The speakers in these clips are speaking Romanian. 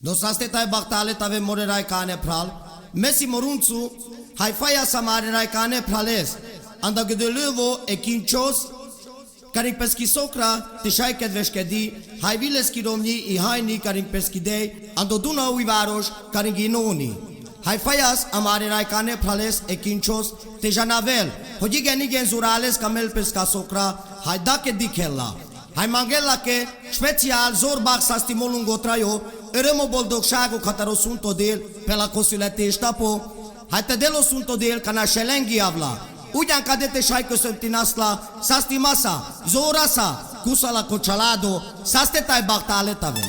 Dosaste tai baktale tave more raikane pral. Messi moruncu, hai faia samare raikane prales. Anda gdelevo e kinchos. Karin peski sokra, te shai kedveshkedi, hai viles kiromni I haini karin peskidei, ando duna uivaros, karin ginoni. Hai faias amare raikane prales e kinchos, te janavel, hoji geni gen zurales kamel peska sokra, hai dake dikella. Hai mangella ke special zor bag sa stimolungo traio, eremo boldogságok határosunto dél, pela konszületésnapo, hai te delosunto dél, kana selengi avla. Ugyan cadete și-ai köszönti nasla, sasti masa, zorasa, kusala coccialado, saste tai baktale tave.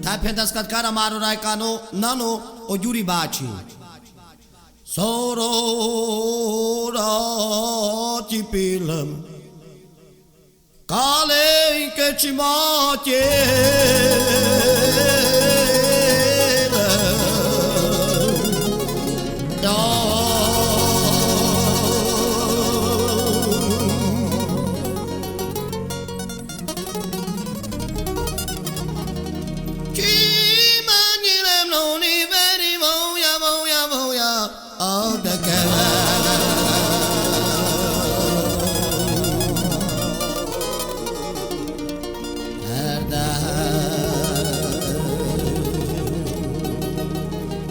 Tai pendas kad kara maru raikano nano o Yuri baci. Sorora tipilam Kale che ci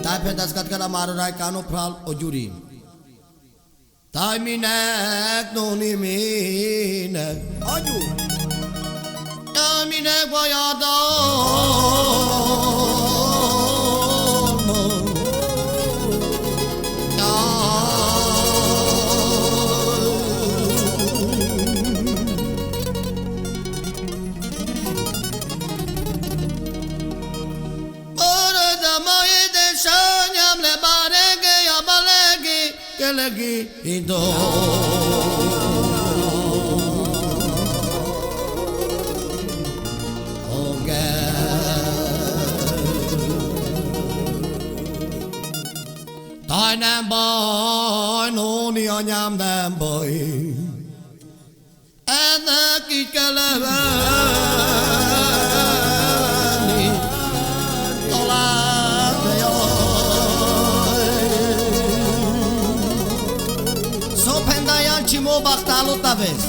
Tai pendas kad kara maru raikano pral o Yuri. Tai minek noni minek Aju Tai minek lagi indo oge tai nem baj noni anyám nem baj ennek így kell lenni talán Cimo baktalo taves.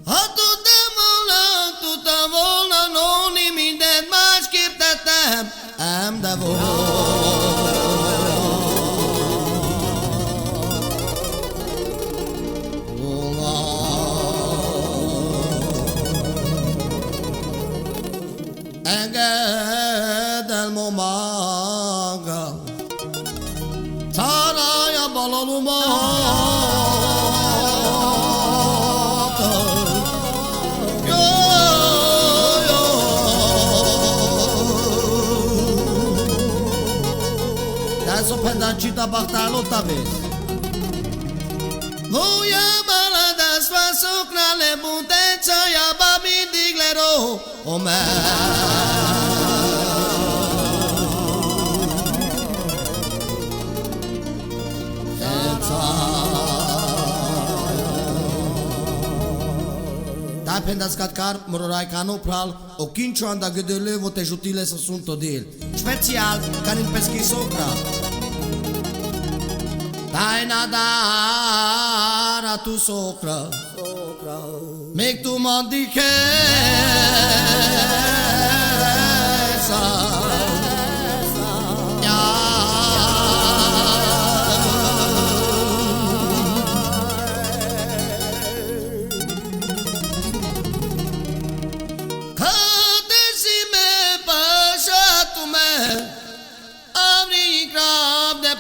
Ha tudtam volna noni mindent másképp tettem, ám de engedd el ma magam. Saraya balalumat Adesso pendancita baktalo taves Voja baladas faszokra lebuntenca Jaba mindig leró o Tai pendas kad kar mororaikano pral o kincho anda gdele vo te jutile să sunt odil. Special canin peschi socra. Tai nadara tu socra. Mek tu mandike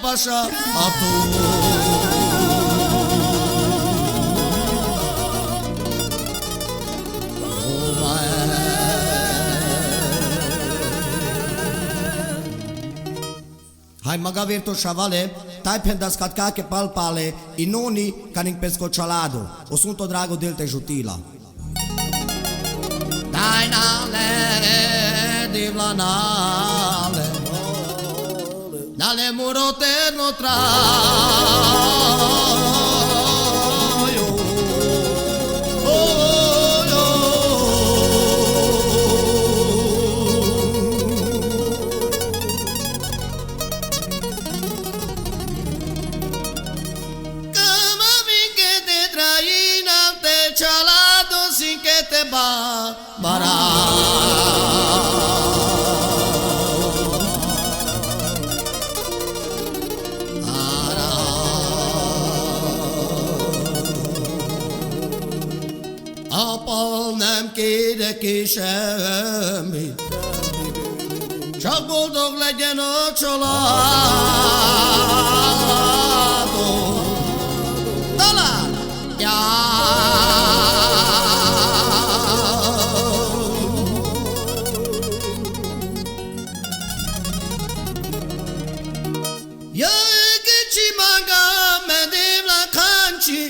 Pasha atu hai magaverto shavale, tai pendas katka ke palpale, inoni caning pesco cialado, o sunto drago del te jutila. Dai nale, divlanale, dale muro terno Apal nem kérek és semmit, csak boldog legyen a családom. Talán kicsi magam, medém la kanchi,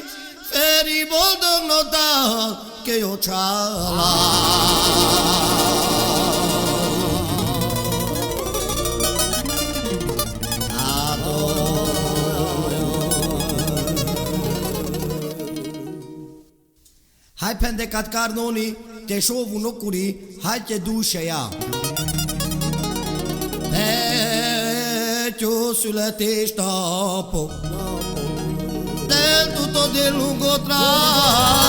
feri boldog no dal, che io hai pende katkar noni, te shovu nokuri, hai te dușe ea. Ciosule te ștapo, del tutto de lungo tra